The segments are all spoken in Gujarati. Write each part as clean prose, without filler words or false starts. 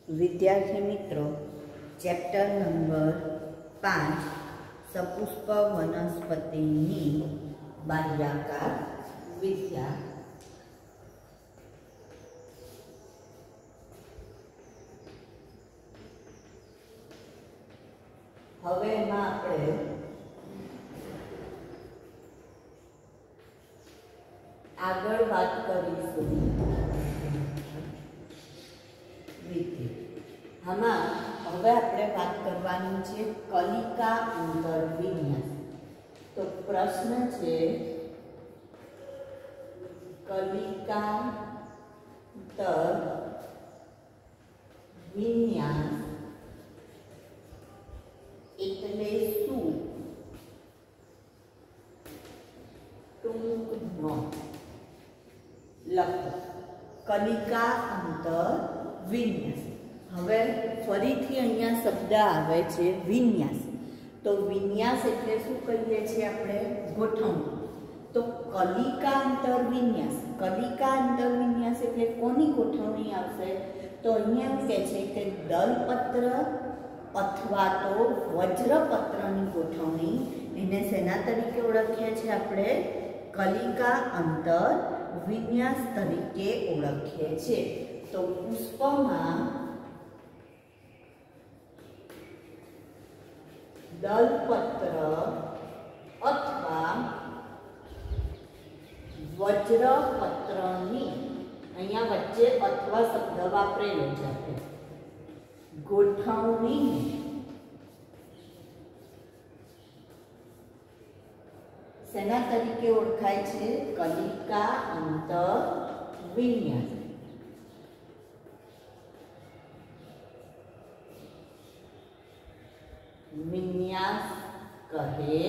विद्यार्थी मित्रों, चैप्टर नंबर 5 सपुष्प वनस्पतिनी बाह्याकार विद्या। હવે એમાં આપણે આગળ વાત કરીશું આમાં હવે આપણે વાત કરવાની છે કલિકા અંતરવિન્યાસ। તો પ્રશ્ન છે કલિકા અંતરવિન્યાસ એટલે શું? ટૂંકમાં લખો કલિકા અંતરવિન્યાસ। હવે ફરીથી અહીંયા શબ્દ આવે છે વિન્યાસ। તો વિન્યાસ એટલે શું કહીએ છીએ આપણે? ગોઠવણી। તો કલિકા અંતરવિન્યાસ એટલે કોની ગોઠવણી આવશે? તો અહીંયા કહે છે કે દલપત્ર અથવા તો વજ્રપત્રની ગોઠવણી, એને શેના તરીકે ઓળખીએ છીએ આપણે? કલિકા અંતરવિન્યાસ તરીકે ઓળખીએ છીએ। તો પુષ્પમાં દલપત્ર અથવા વજ્રપત્રની, અહીંયા વચ્ચે અથવા શબ્દ વાપરેલો છે આપણે, ગોઠવણી શેના તરીકે ઓળખાય છે? કલિકા અંતરવિન્યાસ। વિન્યાસ કહે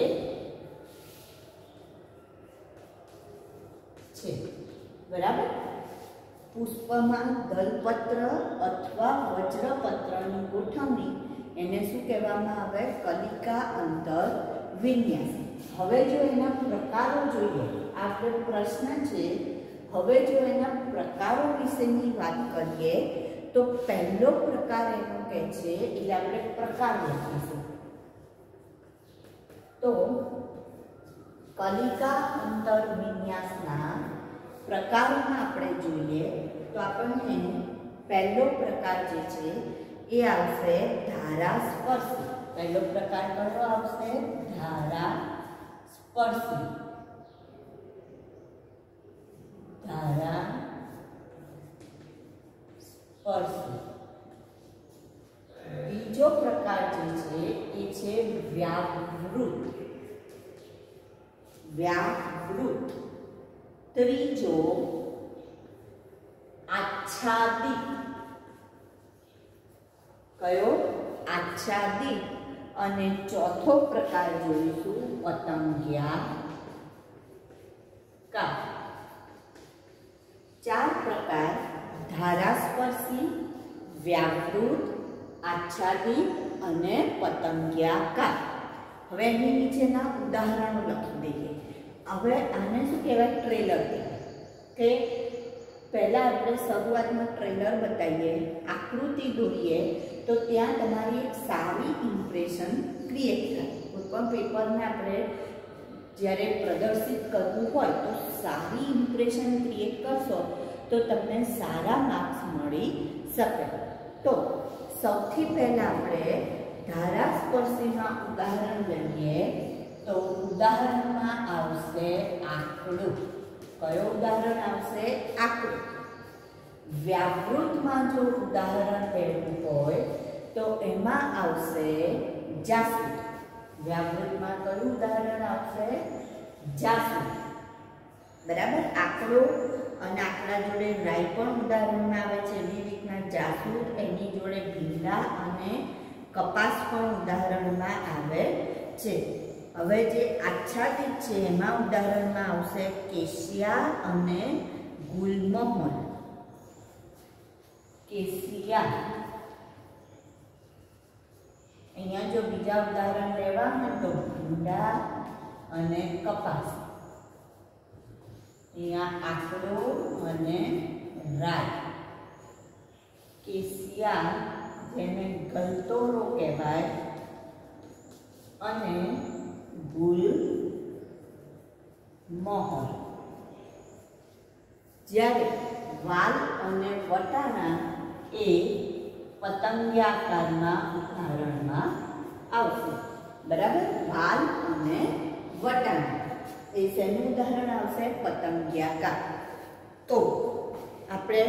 છે, બરાબર? પુષ્પમાં દલપત્ર અથવા વજ્રપત્રની ગોઠવણી, એને શું કહેવામાં આવે? કલિકા અંતરવિન્યાસ। હવે જો એના પ્રકારો જોઈએ, આપણે પ્રશ્ન છે, હવે જો એના પ્રકારો વિશેની વાત કરીએ તો પહેલો પ્રકાર એનો કહે છે, એટલે આપણે પ્રકાર લખીશું। તો કલિકા અંતરવિન્યાસના પ્રકારોમાં આપણે જોઈએ તો આપણને પહેલો પ્રકાર જે છે એ આવશે ધારાસ્પર્શી। પહેલો પ્રકાર કયો આવશે? ધારાસ્પર્શી। બીજો પ્રકાર જે છે એ છે વ્યાવૃત। ત્રીજો આચ્છાદિત। કયો? આચ્છાદિત। અને ચોથો પ્રકાર જોઈશું પતંગિયાકાર। 4 પ્રકાર: ધારાસ્પર્શી, વ્યાવૃત, આચ્છાદિત અને પતંગિયાકાર। હવે એની નીચેના ઉદાહરણો લખી દઈએ। હવે આને શું કહેવાય? ટ્રેલર કહેવાય। કે પહેલા આપણે શરૂઆતમાં ટ્રેલર બતાવીએ, આકૃતિ દોરીએ, તો ત્યાં તમારી એક સારી ઇમ્પ્રેશન ક્રિએટ થાય। કોઈ પણ પેપરને આપણે જ્યારે પ્રદર્શિત કરવું હોય તો સારી ઇમ્પ્રેશન ક્રિએટ કરશો તો તમને સારા માર્ક્સ મળી શકે। તો સૌથી પહેલા આપણે ધારાસ્પર્શીના ઉદાહરણ લઈએ તો ઉદાહરણમાં આવશે આંકડો। કયો ઉદાહરણ આવશે? આંકડો। વ્યાવૃતમાં જો ઉદાહરણ લેવું હોય તો એમાં આવશે જાસૂદ। વ્યાવૃતમાં કયું ઉદાહરણ આવશે? જાસૂદ, બરાબર? આંકડો અને આંકડા જોડે રાઈ પણ ઉદાહરણમાં આવે છે, એવી રીતના જાસૂદ, એની જોડે ભીંડા અને કપાસ પણ ઉદાહરણમાં આવે છે। હવે જે આચ્છાદિત છે એમાં ઉદાહરણમાં આવશે કેશિયા અને ગુલમહોર। કેશિયા, અહીંયા જો બીજા ઉદાહરણ લેવા હોય તો ભીંડા અને કપાસ। અહીંયા આંકડો અને રાઈ। કેશિયા જેને ગલતોરો કહેવાય અને ગુલમોહર. જ્યારે વાલ અને વટાણા એ પતંગિયાકારના ઉદાહરણમાં આવશે. બરાબર, વાલ અને વટાણા એ શેનું ઉદાહરણ આવશે? પતંગિયાકાર. તો આપણે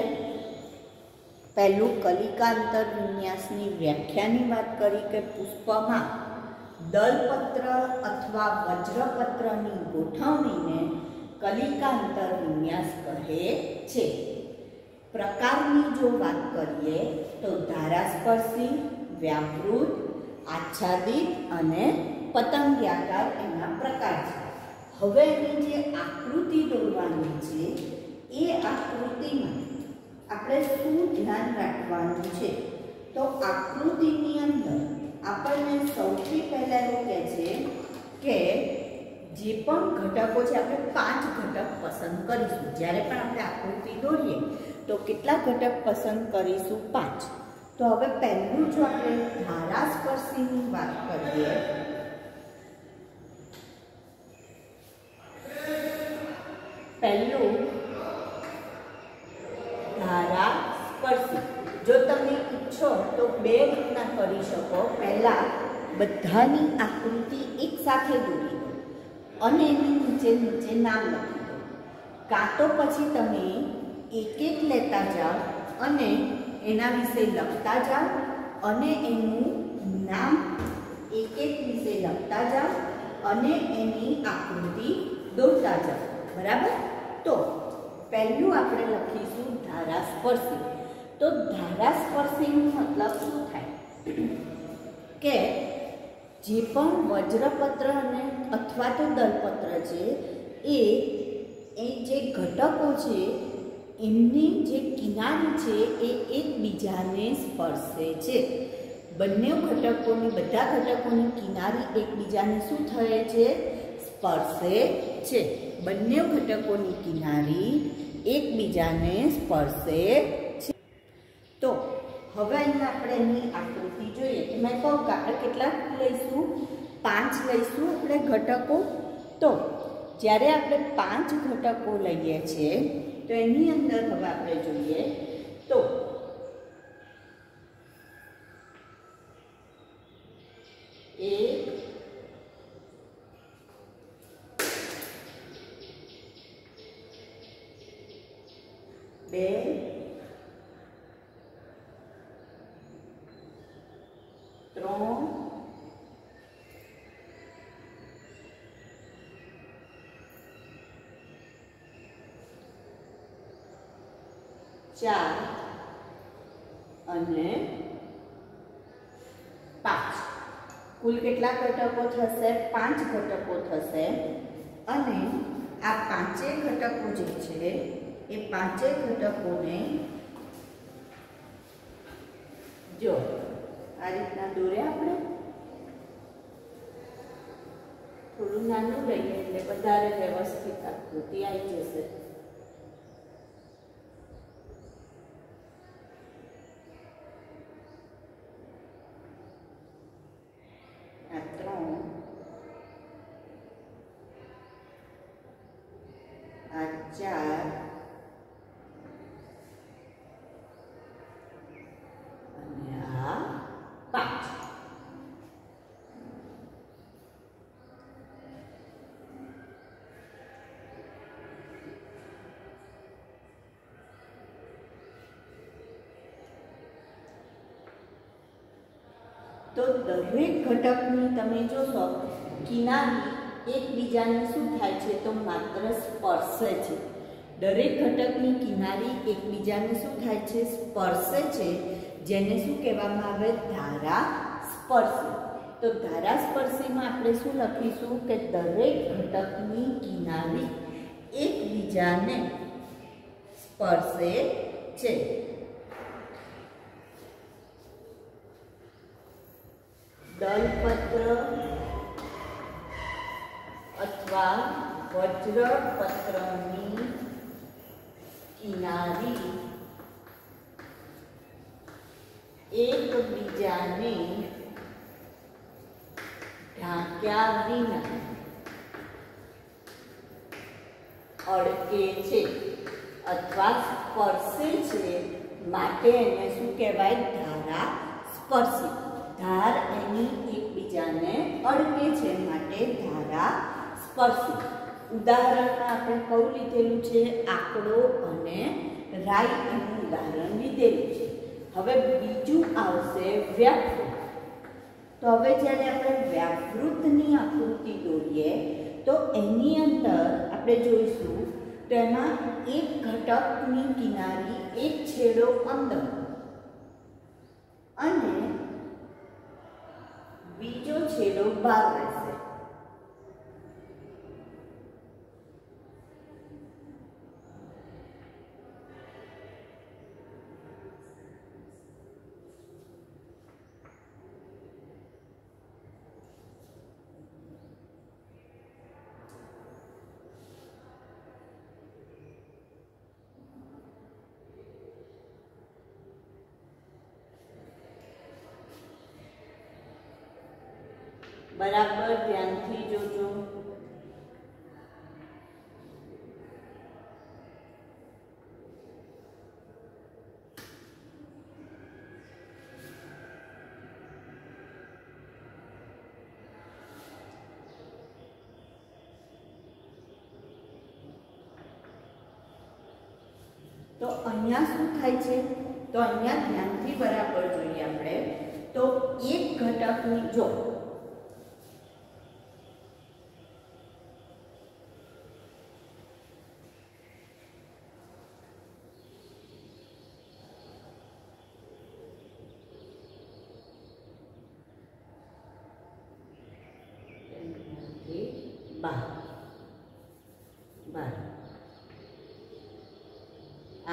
પહેલું કલિકાંતર વિન્યાસની વ્યાખ્યાની વાત કરી કે પુષ્પમાં દલપત્ર અથવા વજ્રપત્રની ગોઠવણીને કલિકાંતર વિન્યાસ કહે છે. પ્રકારની જો વાત કરીએ તો ધારાસ્પર્શી, વ્યાવૃત, આચ્છાદિત અને પતંગિયાકાર એના પ્રકાર છે. હવે એની જે આકૃતિ દોરવાની છે એ આકૃતિમાં આપણે શું ધ્યાન રાખવાનું છે? તો આકૃતિની અંદર આપણને સૌથી પહેલા એવું કહે છે કે જે પણ ઘટકો છે આપણે 5 ઘટક પસંદ કરીશું. જ્યારે પણ આપણે આકૃતિ દોરીએ તો કેટલા ઘટક પસંદ કરીશું? 5. તો હવે પહેલું જો આપણે ધારાસ્પર્શીની વાત કરીએ પહેલું ધારાસ્પર્શી. જો તમે ઈચ્છો તો 2 રીતના કરી શકો. પહેલા બધાની આકૃતિ એક સાથે દોરી દો અને એની નીચે નામ લખી દો, કાં તો પછી તમે એક એક લેતા જાઓ અને એના વિશે લખતા જાઓ અને એનું નામ એક એક વિશે લખતા જાઓ અને એની આકૃતિ દોરતા જાઓ. બરાબર. તો પહેલું આપણે લખીશું ધારાસ્પર્શી. તો ધારાસ્પર્શીનો મતલબ શું થાય કે જે પણ વજ્રપત્ર અને અથવા તો દલપત્ર છે એ જે ઘટકો છે એમની જે કિનારી છે એ એકબીજાને સ્પર્શે છે. બંને ઘટકોની બધા ઘટકોની કિનારી એકબીજાને શું થાય છે? સ્પર્શે છે. બંને ઘટકોની કિનારી એકબીજાને સ્પર્શે છે. તો હવે અહીંયા આપણે એની આકૃતિ જોઈએ. મેં કહું કે આપણે કેટલા લઈશું? 5 લઈશું આપણે ઘટકો. તો જ્યારે આપણે 5 ઘટકો લઈએ છીએ તો એની અંદર હવે આપણે જોઈએ તો એક, બે, ત્રણ, ચાર અને 5. કુલ કેટલા ઘટકો થશે? 5 ઘટકો થશે. અને આ 5 ઘટકો જે છે એ 5 ઘટકોને જો આ રીતના દોર્યા. આપણે થોડું નાનું લઈએ એટલે વધારે વ્યવસ્થિત આકૃતિ આવી જશે. આ 3, આ 4 અને આ 5. તો દરેક ઘટકની તમે જોશો કિનારી એકબીજાને શું થાય છે? તો માત્ર સ્પર્શે છે. દરેક ઘટકની કિનારી એકબીજાને શું થાય છે? સ્પર્શે છે. જેને શું કહેવામાં આવે? ધારાસ્પર્શી. તો ધારાસ્પર્શીમાં આપણે શું લખીશું કે દરેક ઘટકની કિનારી એકબીજાને સ્પર્શે છે. દલપત્ર અથવા વજ્રપત્રની કિનારી એકબીજાને ઢાંક્યા વિના અડકે છે અથવા સ્પર્શે છે, માટે એને શું કહેવાય? ધારા સ્પર્શી. ધાર એની એકબીજાને અડકે છે માટે ધારા સ્પર્શી. ઉદાહરણમાં આપણે કયું લીધેલું છે? આંકડો અને રાઈ એનું ઉદાહરણ લીધેલું છે. હવે બીજું આવશે વ્યાપૃત. તો હવે જ્યારે આપણે વ્યાપૃતની આકૃતિ દોરીએ તો એની અંદર આપણે જોઈશું તો એમાં એક ઘટકની કિનારી એક છેડો અંદર અને બીજો છેડો બહાર રહેશે. બરાબર ધ્યાનથી જોજો. તો અહીંયા શું થાય છે? તો અહીંયા ધ્યાનથી બરાબર જોઈએ આપણે. તો એક ઘટકની જો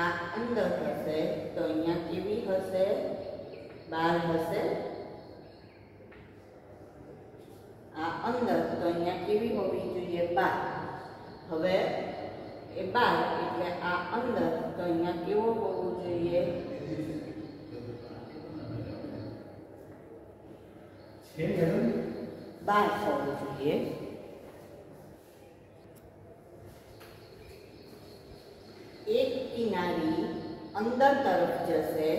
આ અંદર હશે તો અહીંયા કેવી હશે? બહાર હશે. આ અંદર તો અહીંયા કેવી હોવી જોઈએ? બહાર. હવે એ બહાર એટલે આ અંદર તો અહીંયા કેવો હોવું જોઈએ? બહાર હોવું જોઈએ. એક કિનારી અંદર તરફ જશે.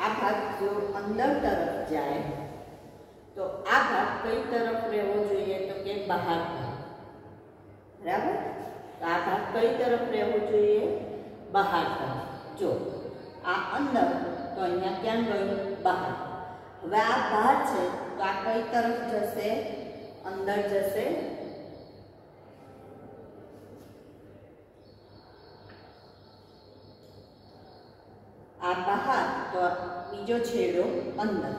આ ભાગ જો અંદર તરફ જાય તો આ ભાગ કઈ તરફ રહેવો જોઈએ? તો કે બહાર. બરાબર. તો આ ભાગ કઈ તરફ રહેવો જોઈએ? બહાર તરફ. જો આ અંદર તો અહીંયા ક્યાં ગયું? બહાર. હવે આ બહાર છે તો આ કઈ તરફ જશે? અંદર જશે. આ બહાર તો બીજો છેડો અંદર.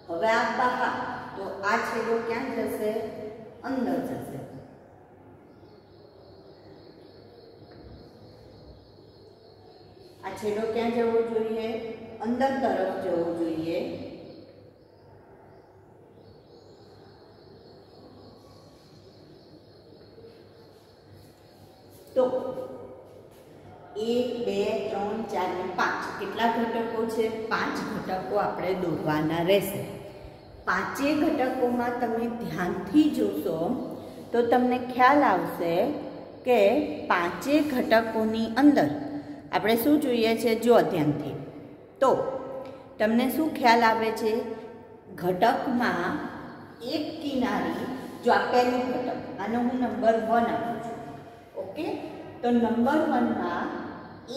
હવે આ બહાર તો આ છેડો ક્યાં જશે? અંદર જશે. આ છેડો ક્યાં જવો જોઈએ? અંદર તરફ જવો જોઈએ. તો 1 2 3 4 ને 5 કેટલા ઘટકો છે? 5 ઘટકો આપણે દોરવાના રહેશે. પાંચે ઘટકોમાં તમે ધ્યાનથી જોશો તો તમને ખ્યાલ આવશે કે પાંચે ઘટકોની અંદર આપણે શું જોઈએ છે? જો ધ્યાનથી તો તમને શું ખ્યાલ આવે છે? ઘટકમાં એક કિનારી જો આ પહેલું ઘટક, આનો હું નંબર 1 આપું છું. ઓકે. તો નંબર 1 માં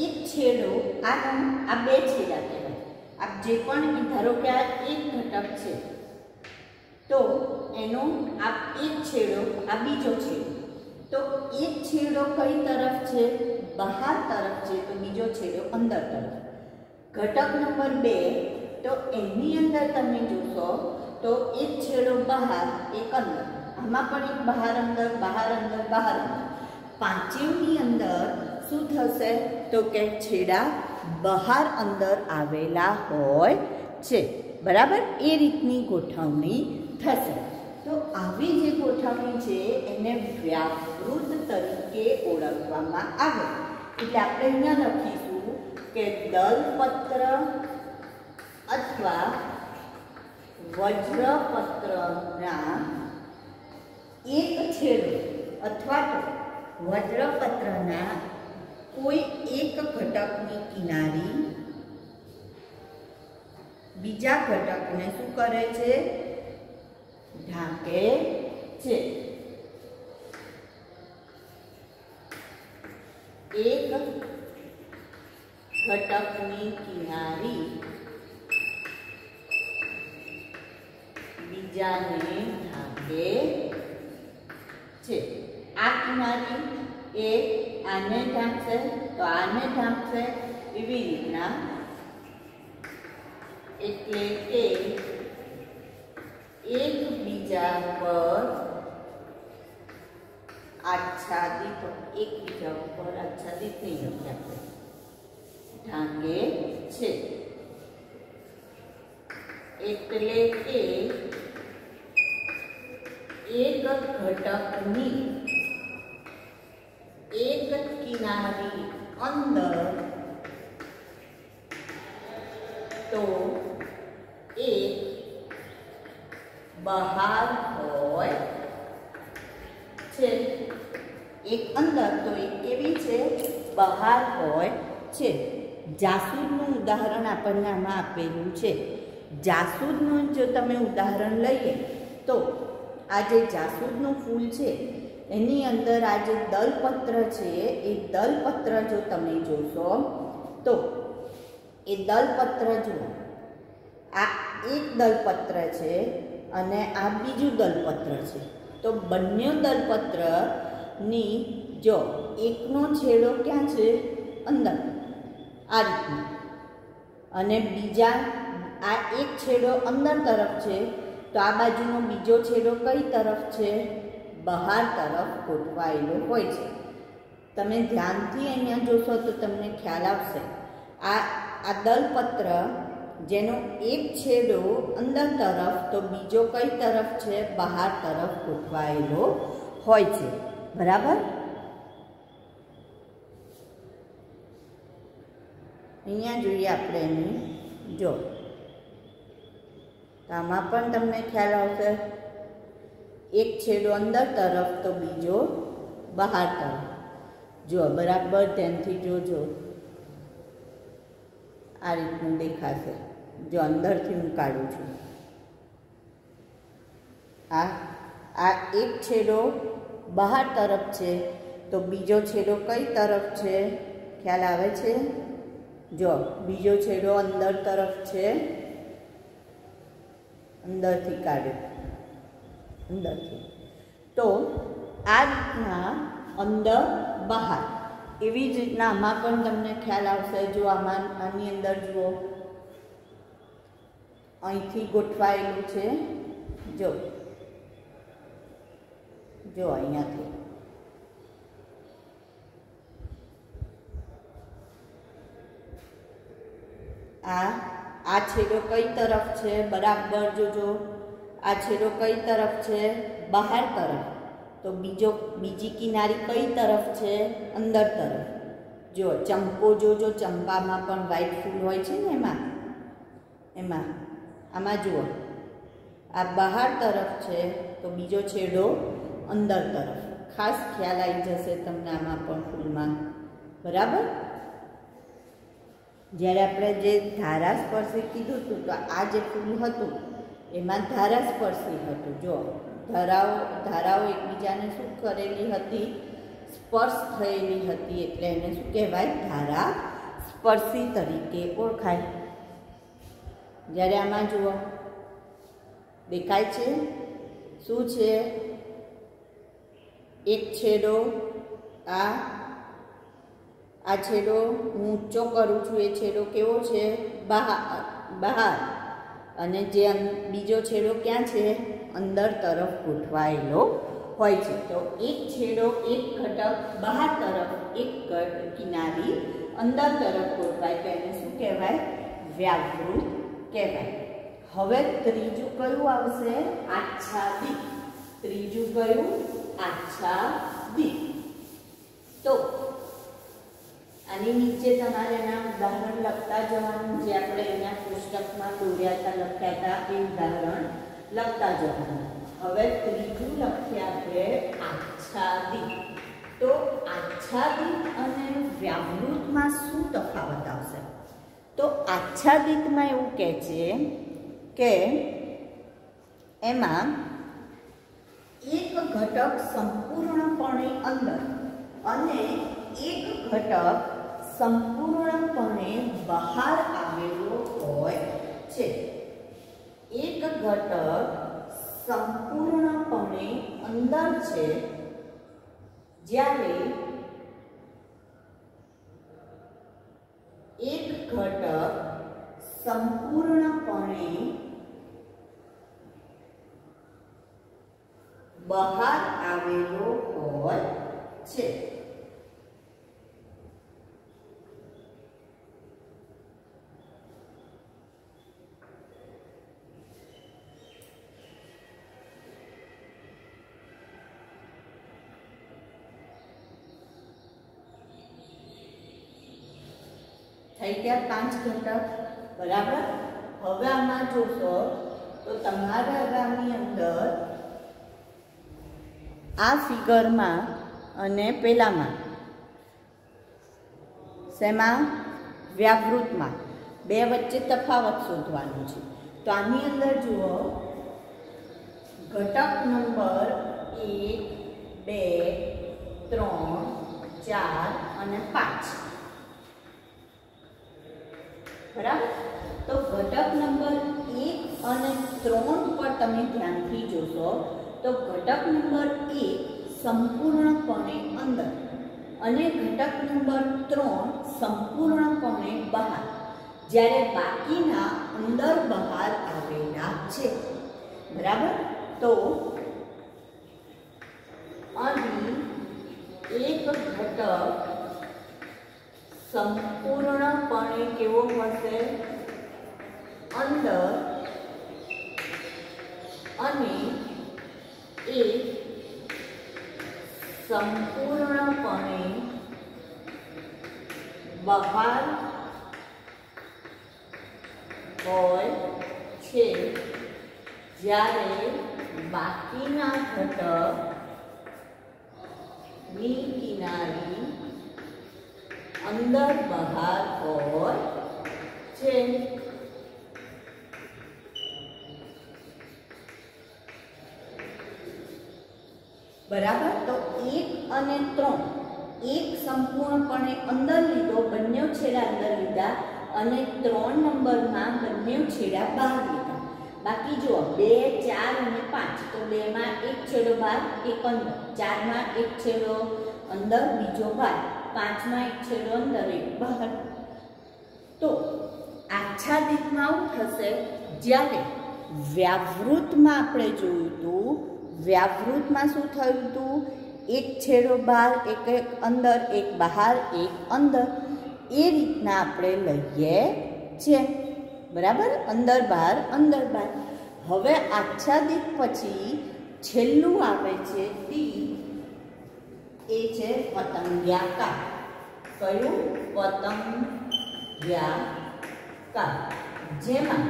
એક છેડો આ બે છેડા કહેવાય. આપ જે પણ ધારો કે આ એક ઘટક છે તો એનો આ એક છેડો આ બીજો છેડો. તો એક છેડો કઈ તરફ છે? બહાર તરફ છે. તો બીજો છેડો અંદર તરફ. ઘટક નંબર 2 તો એની અંદર તમે જોશો તો એક છેડો બહાર એક અંદર. આમાં પણ એક બહાર અંદર બહાર અંદર બહાર અંદર. પાંચેયની અંદર શું થશે? તો કે છેડા બહાર અંદર આવેલા હોય છે. બરાબર. એ રીતની ગોઠવણી થશે. તો આવી જે ગોઠવણી છે એને વ્યાપૃત તરીકે ઓળખવામાં આવે. એટલે આપણે અહીંયા લખીશું કે દલપત્ર અથવા વજ્રપત્રના એક છેડો અથવા તો વજ્રપત્રના કોઈ એક ઘટકની કિનારી બીજા ઘટકને શું કરે છે? ઢાંકે છે. એક ઘટકની કિનારી બીજાને ઢાંકે છે. આ કિનારી એ આને ઢાંકશે તો આને ઢાંકશે, એવી રીતના. એટલે કે એકબીજા પર આચ્છાદિત, એકબીજા ઉપર આચ્છાદિત નહીં લખીએ આપણે, ઢાંકે છે. એટલે કે એક ઘટકની એક કિનારી અંદર તો એક બહાર હોય છે. એક અંદર તો એક કેવી છે? બહાર હોય છે. જાસૂદનું ઉદાહરણ આપણને આમાં આપેલું છે. જાસૂદનું જો તમે ઉદાહરણ લઈએ તો આ જે જાસૂદનું ફૂલ છે એની અંદર આ જે દલપત્ર છે એ દલપત્ર જો તમે જોશો તો એ દલપત્ર જુઓ, આ એક દલપત્ર છે અને આ બીજું દલપત્ર છે. તો બંને દલપત્રની જો એકનો છેડો ક્યાં છે? અંદર, આ રીતના, અને બીજા આ એક છેડો અંદર તરફ છે તો આ બાજુનો બીજો છેડો કઈ તરફ છે? બહાર તરફ ગોઠવાયેલો હોય છે. તમે ધ્યાનથી અહીંયા જોશો તો તમને ખ્યાલ આવશે. આ દલપત્ર જેનો એક છેડો અંદર તરફ તો બીજો કઈ તરફ છે? બહાર તરફ ગોઠવાયેલો હોય છે. બરાબર? અહીંયા જોઈએ આપણે એની, જો આમાં પણ તમને ખ્યાલ આવશે. એક છેડો અંદર તરફ તો બીજો બહાર તરફ. જો બરાબર ધ્યાનથી જોજો, આ રીતનું દેખાશે. જો અંદરથી હું કાઢું છું, આ એક છેડો બહાર તરફ છે તો બીજો છેડો કઈ તરફ છે? ખ્યાલ આવે છે? જો બીજો છેડો અંદર તરફ છે, અંદરથી કાઢ્યો, અંદરથી. તો આ રીતના અંદર બહાર, એવી જ રીતના આમાં પણ તમને ખ્યાલ આવશે. જો આમાં આની અંદર જુઓ, અહીંથી ગોઠવાયેલું છે. જો અહીંયાથી આ છેડો કઈ તરફ છે? બરાબર જોજો, આ છેડો કઈ તરફ છે? બહાર તરફ. તો બીજી કિનારી કઈ તરફ છે? અંદર તરફ. જો ચંપો જોજો, ચંપામાં પણ વ્હાઈટ ફૂલ હોય છે ને, એમાં આમાં જુઓ, આ બહાર તરફ છે તો બીજો છેડો અંદર તરફ. ખાસ ખ્યાલ આવી જશે તમને આમાં પણ ફૂલમાં. બરાબર? જ્યારે આપણે જે ધારાસ્પર્શી કીધું હતું તો આ જે ફૂલ હતું એમાં ધારાસ્પર્શી હતું. જો ધારાઓ એકબીજાને શું કરેલી હતી? સ્પર્શ થયેલી હતી, એટલે એને શું કહેવાય? ધારાસ્પર્શી તરીકે ઓળખાય. જ્યારે આમાં જુઓ, દેખાય છે શું છે? એક છેડો, આ છેડો હું ઊંચો કરું છું, એ છેડો કેવો છે? બહાર. અને જે બીજો છેડો ક્યાં છે? અંદર તરફ ગોઠવાયેલો હોય છે. તો એક છેડો, એક ઘટક બહાર તરફ, એક કિનારી અંદર તરફ ગોઠવાય તો એને શું કહેવાય? વ્યાવૃત કહેવાય. હવે ત્રીજું કયું આવશે? આચ્છાદિત. ત્રીજું કયું? આચ્છાદિત. તો આની નીચે તમારે એના ઉદાહરણ લખતા જવાનું, જે આપણે એના પુસ્તકમાં દોર્યા હતા, લખ્યા હતા એ ઉદાહરણ લખતા જવાનું. હવે ત્રીજું લખીએ આપણે આચ્છાદિત. તો આચ્છાદિત અને વ્યાવૃતમાં શું તફાવત આવશે? તો આચ્છાદિતમાં એવું કહે છે કે એમાં એક ઘટક સંપૂર્ણપણે અંદર અને એક ઘટક સંપૂર્ણપણે બહાર આવેલો હોય છે. એક ઘટક સંપૂર્ણપણે અંદર છે, જ્યારે એક ઘટક સંપૂર્ણપણે બહાર આવેલો હોય છે. થઈ ગયા 5 ઘટક, બરાબર. હવે આમાં જોશો તો તમારા આગામી અંદર આ ફિગરમાં અને પેલામાં શેમાં? વ્યાવૃતમાં બે વચ્ચે તફાવત શોધવાનો છે. તો આની અંદર જુઓ, ઘટક નંબર 1, 2, 3, 4 અને 5, બરાબર. તો ઘટક નંબર 1 અને 3 પર તમે ધ્યાનથી જોશો તો ઘટક નંબર 1 સંપૂર્ણપણે અંદર અને ઘટક નંબર 3 સંપૂર્ણપણે બહાર, જ્યારે બાકીના અંદર બહાર આવેલા છે, બરાબર. તો અહીં એક ઘટક સંપૂર્ણપણે કેવો હશે? અંદર, અને એક સંપૂર્ણપણે બહાર હોય છે, જ્યારે બાકીના ઘટકની કિનારી અંદર બહાર હોય છે. બરાબર. તો 1 અને 3, એક સંપૂર્ણપણે અંદર લીધો, બંને છેડા અંદર લીધા, અને 3 નંબરમાં બંને છેડા બહાર લીધા. બાકી જુઓ 2, 4 અને 5, તો 2 માં એક છેડો બહાર, એક અંદર, 4 માં એક છેડો અંદર, બીજો બહાર, 5 માં એક છેડો અંદર, એક બહાર. તો આચ્છાદિતમાં આવું થશે. જ્યારે વ્યાવૃતમાં આપણે જોયું હતું, વ્યાવૃતમાં શું થયું હતું? એક છેડો બહાર, એક અંદર, એક બહાર, એક અંદર, એ રીતના આપણે લઈએ છીએ, બરાબર. અંદર બહાર, અંદર બહાર. હવે આચ્છાદિત પછી છેલ્લું આવે છે ટી, એ છે પતંગિયાકાર. કયું? પતંગિયાકાર. જેમાં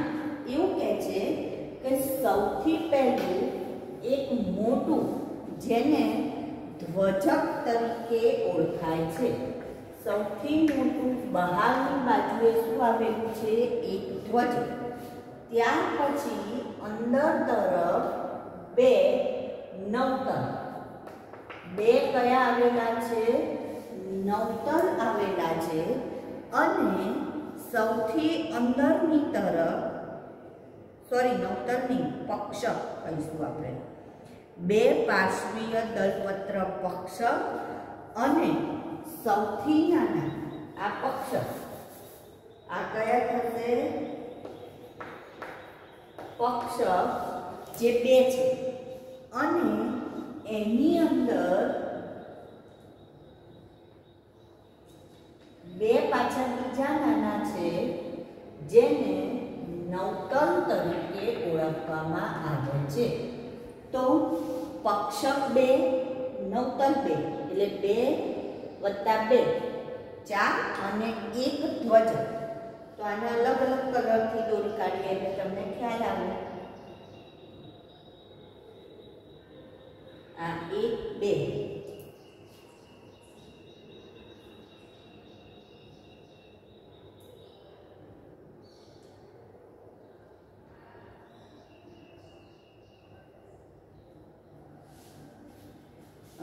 એવું કહે છે કે સૌથી પહેલું એક મોટું, જેને ધ્વજક તરીકે ઓળખાય છે, સૌથી મોટું બહારની બાજુએ શું આવેલું છે? એક ધ્વજ. ત્યાર પછી અંદર તરફ 2 નવતર. 2 કયા આવેલા છે? નવતર આવેલા છે. અને સૌથી અંદરની તરફ, સોરી નવતરની પક્ષક કહીશું આપણે, 2 પાર્શ્વીય દલપત્ર પક્ષક અને સૌથી નાના આ પક્ષક. આ કયા થશે? પક્ષક, જે 2 છે, અને એની અંદર 2 પાછળ બીજા નાના છે, જેને નવતલ તરીકે ઓળખવામાં આવે છે. તો પક્ષક 2, નવતલ 2, એટલે 2 + 2, 4 અને 1 ધ્વજ. તો આને અલગ અલગ કલરથી દોરી કાઢીએ એટલે તમને ખ્યાલ આવે. આ 1 2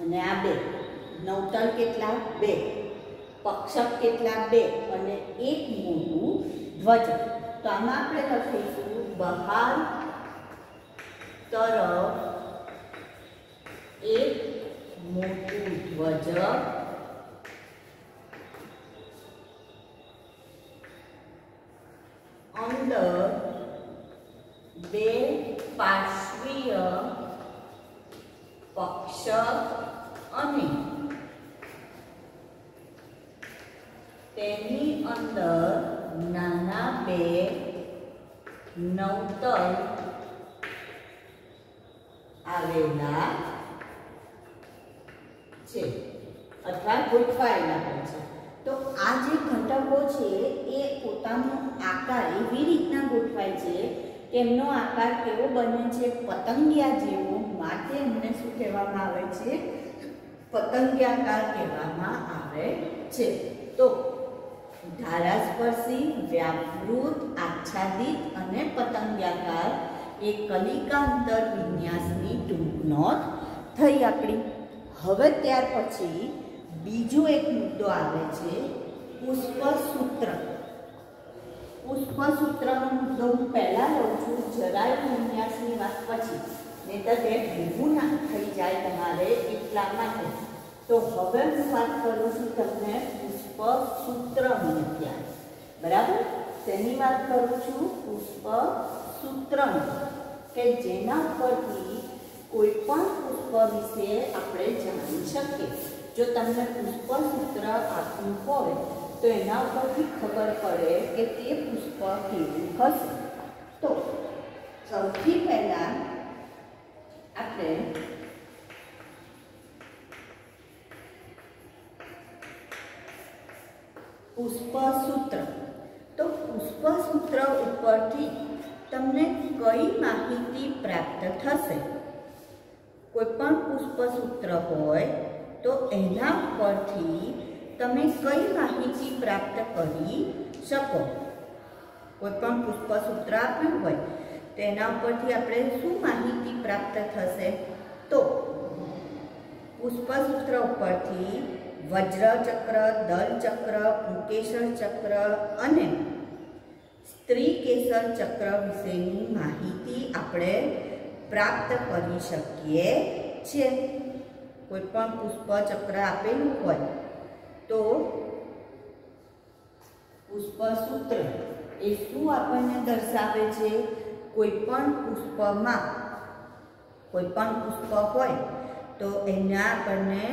અને આ 2 નવતલ કેટલા 2, પક્ષક કેટલા 2 અને એક મોટું ધ્વજ. તો આમાં આપણે લખીશું બહાર તરફ એક મોટું ધ્વજ અંદર 2 પાર્શ્વીય પક્ષક અને તેની અંદર નાના 2 નવતલ આવેલા છે અથવા ગોઠવાયેલા હોય છે. તો આ જે ઘટકો છે એ પોતાનો આકાર એવી રીતના ગોઠવાય છે કે એમનો આકાર કેવો બને છે, પતંગિયા જેવો. માટે એમને શું કહેવામાં આવે છે, પતંગિયાકાર કહેવામાં આવે છે. તો ધારાસ્પર્શી, વ્યાવૃત, આચ્છાદિત અને પતંગિયાકાર એ કલિકાંતર વિન્યાસની ટૂંક નોંધ થઈ આપણી. હવે ત્યાર પછી બીજો એક મુદ્દો આવે છે પુષ્પસૂત્ર. પુષ્પસૂત્રનો મુદ્દો હું પહેલા લઉં છું, જરાય વિન્યાસની વાત પછી, નહીંતર તે ભેગું ના થઈ જાય તમારે એટલા માટે. તો હવે હું વાત કરું છું તમને પુષ્પસૂત્રની અત્યારે. બરાબર, તેની વાત કરું છું પુષ્પસૂત્રની, કે જેના પરથી કોઈ પણ પુષ્પ વિશે આપણે જાણી શકીએ. જો તમને પુષ્પસૂત્ર આપ્યું હોય તો એના પરથી ખબર પડે કે તે પુષ્પ કેવું હશે. તો સૌથી પહેલા આપણે પુષ્પસૂત્ર. તો પુષ્પસૂત્ર ઉપરથી તમને કઈ માહિતી પ્રાપ્ત થશે? કોઈ પણ પુષ્પસૂત્ર હોય તો એના પરથી તમે કઈ માહિતી પ્રાપ્ત કરી શકો? કોઈ પણ પુષ્પસૂત્ર આપ્યું હોય તો એના પરથી આપણે શું માહિતી પ્રાપ્ત થશે? તો પુષ્પસૂત્ર ઉપરથી વજ્રચક્ર, દલચક્ર, પુંકેસર ચક્ર અને સ્ત્રીકેસર ચક્ર વિશેની માહિતી આપણે પ્રાપ્ત કરી શકીએ છીએ. કોઈ પણ પુષ્પચક્ર આપેલું હોય તો પુષ્પસૂત્ર એ શું આપણને દર્શાવે છે? કોઈ પણ પુષ્પમાં કોઈ પણ પુષ્પ હોય તો એના આપણને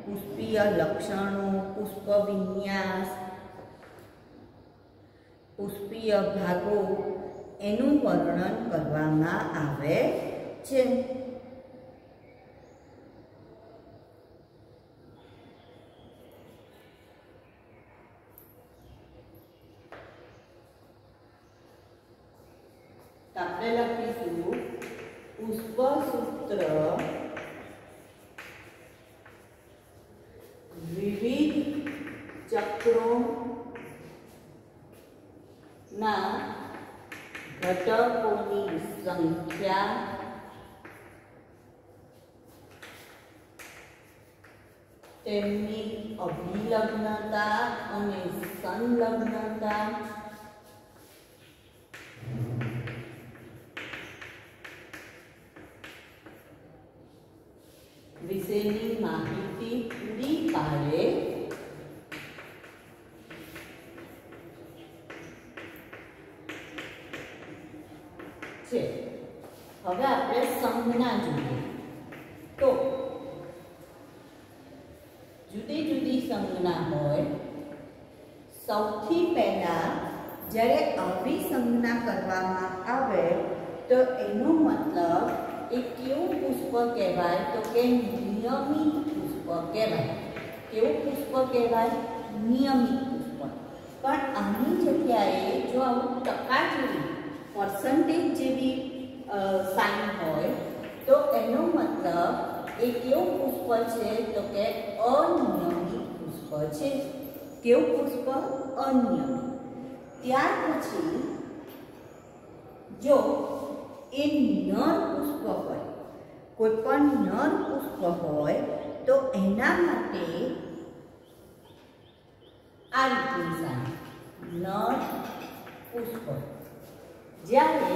પુષ્પીય લક્ષણો, પુષ્પ વિન્યાસ, પુષ્પીય ભાગો એનું વર્ણન કરવામાં આવે છે. આપણે લખીશું પુષ્પસૂત્ર વિવિધ ચક્રોના ઘટકોની સંખ્યા તેમની અભિલગ્નતા અને સંલગ્નતા વિશેની માહિતી પૂરી પાડે છે. હવે આપણે સંજ્ઞા જોઈએ તો જુદી જુદી સંજ્ઞા હોય. સૌથી પહેલા જ્યારે આવી સંજ્ઞા કરવામાં આવે તો એનો મતલબ એ કેવું પુષ્પ કહેવાય? તો કે નિયમિત પુષ્પ કહેવાય. કેવું પુષ્પ કહેવાય? નિયમિત પુષ્પ. પણ આની જગ્યાએ જો આવું ટકા જેવી પર્સન્ટેજ જેવી સાઇન હોય તો એનો મતલબ એ કેવું પુષ્પ છે? તો કે અનિયમિત પુષ્પ છે. કેવું પુષ્પ? અનિયમિત. ત્યાર પછી જો એ નર પુષ્પ હોય, કોઈ પણ નર પુષ્પ હોય તો એના માટે આ રીતની સાઇન નર પુષ્પ. જ્યારે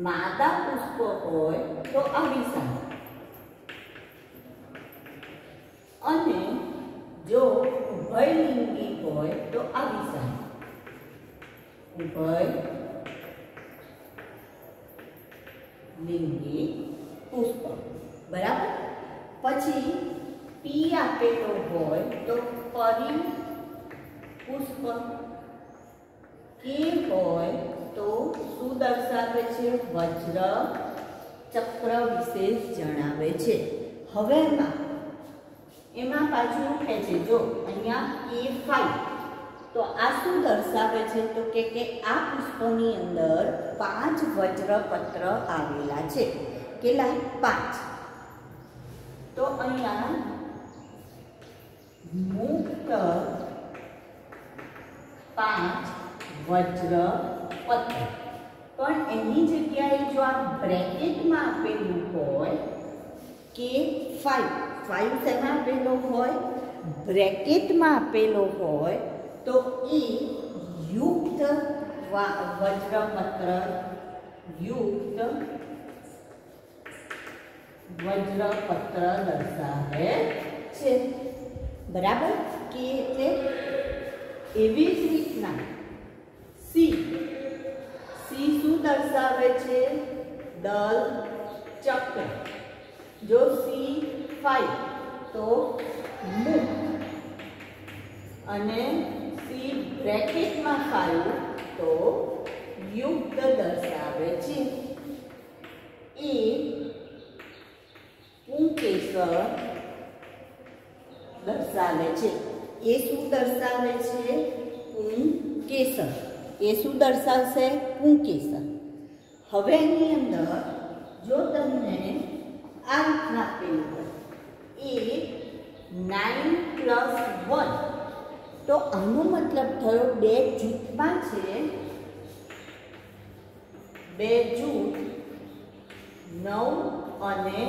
માદા પુષ્પ હોય તો આવી સાઇન. અને જો ઉભયલિંગી હોય તો આવી સાઇન. ઉભયલિંગી પુષ્પ. બરાબર. પછી પી આપેલો હોય તો પરિપુષ્પ. કે હોય તો શું દર્શાવે છે? વજ્ર ચક્ર વિશેષ જણાવે છે. હવે એમાં પાછું કહે છે, જો અહીંયા K5 તો આ શું દર્શાવે છે? તો કે આ પુષ્પની અંદર 5 વજ્રપત્ર આવેલા છે. કેટલા? 5. તો અહીંયા મુક્ત 5 વજ્રપત્ર. પણ એની જગ્યાએ જો આ બ્રેકેટમાં આપેલું હોય K5, 5 શેમાં આપેલો હોય? બ્રેકેટમાં આપેલો હોય તો એ યુક્ત વજ્રપત્ર, યુક્ત વજ્રપત્ર દર્શાવે છે. બરાબર. કે એટલે એવી જ રીતના સી શું દર્શાવે છે? દલ ચક્ર. જો C5 તો મુક્ત અને સી બ્રેકેટમાં 5 તો યુક્ત દર્શાવે છે. એ પુંકેસર દર્શાવે છે. એ શું દર્શાવે છે? પુંકેસર. એ શું દર્શાવશે? પુંકેસર. હવે એની અંદર જો તમને આ રીતના આપેલું હોય એ 9 + 1 તો આનો મતલબ થયો 2 જૂથમાં છે. 2 જૂથ 9 અને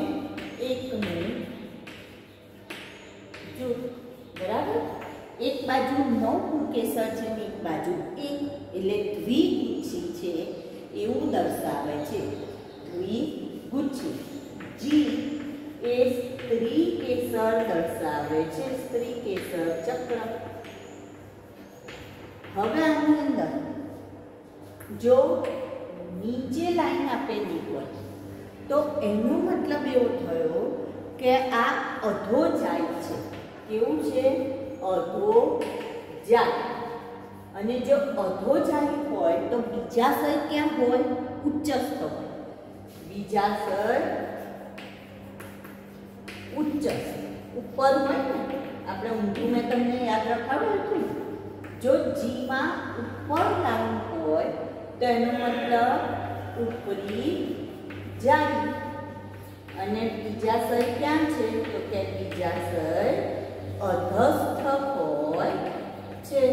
1નું જૂથ. બરાબર. એક બાજુ 9 પુંકેસર છે ને એક બાજુ 1 એટલે દ્વિગુચ્છી છે એવું દર્શાવે છે. દ્વિગુચ્છી. જી એ સ્ત્રીકેસર દર્શાવે છે. સ્ત્રીકેસર ચક્ર. હવે આની અંદર જો નીચે લાઈન આપેલી હોય તો એનો મતલબ એવો થયો કે આ અધોજાય છે. કેવું છે? અધોજાય. અને જો અધોજાય હોય તો બીજાશય ક્યાં હોય? ઉચ્ચસ્થ હોય. બીજાશય ઉચ્ચસ્થ ઉપર હોય ને. આપણે ઊંધું મેં તમને યાદ રખાવ્યું હતું. જો જીમાં ઉપર લાઈન હોય તો એનો મતલબ ઉપરી જારી. અને બીજાશય ક્યાં છે? તો કે બીજાશય અધસ્થ હોય છે.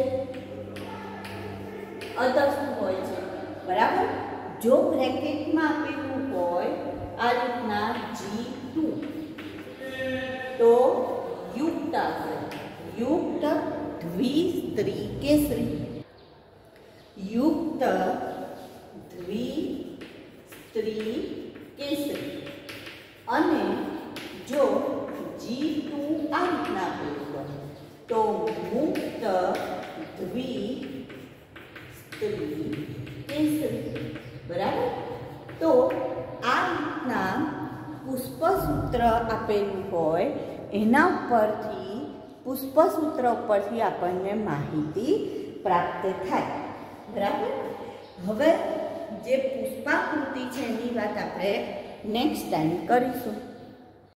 અધસ્થ હોય છે. બરાબર. જો બ્રેકેટમાં આપેલું હોય આ રીતના G2 તો યુક્ત આવશે. યુક્ત દ્વિસ્ત્રીકેસરી. યુક્ત દ્વિસ્ત્રીકેસરી. અને જો G2 આ રીતના આપેલું હોય તો મુક્ત દ્વિસ્ત્રીકેસરી. બરાબર. તો આ રીતના પુષ્પસૂત્ર આપેલું હોય એના ઉપરથી પુષ્પસૂત્ર ઉપરથી આપણને માહિતી પ્રાપ્ત થાય. બરાબર. હવે જે પુષ્પાકૃતિ છે એની વાત આપણે નેક્સ્ટ ટાઈમ કરીશું.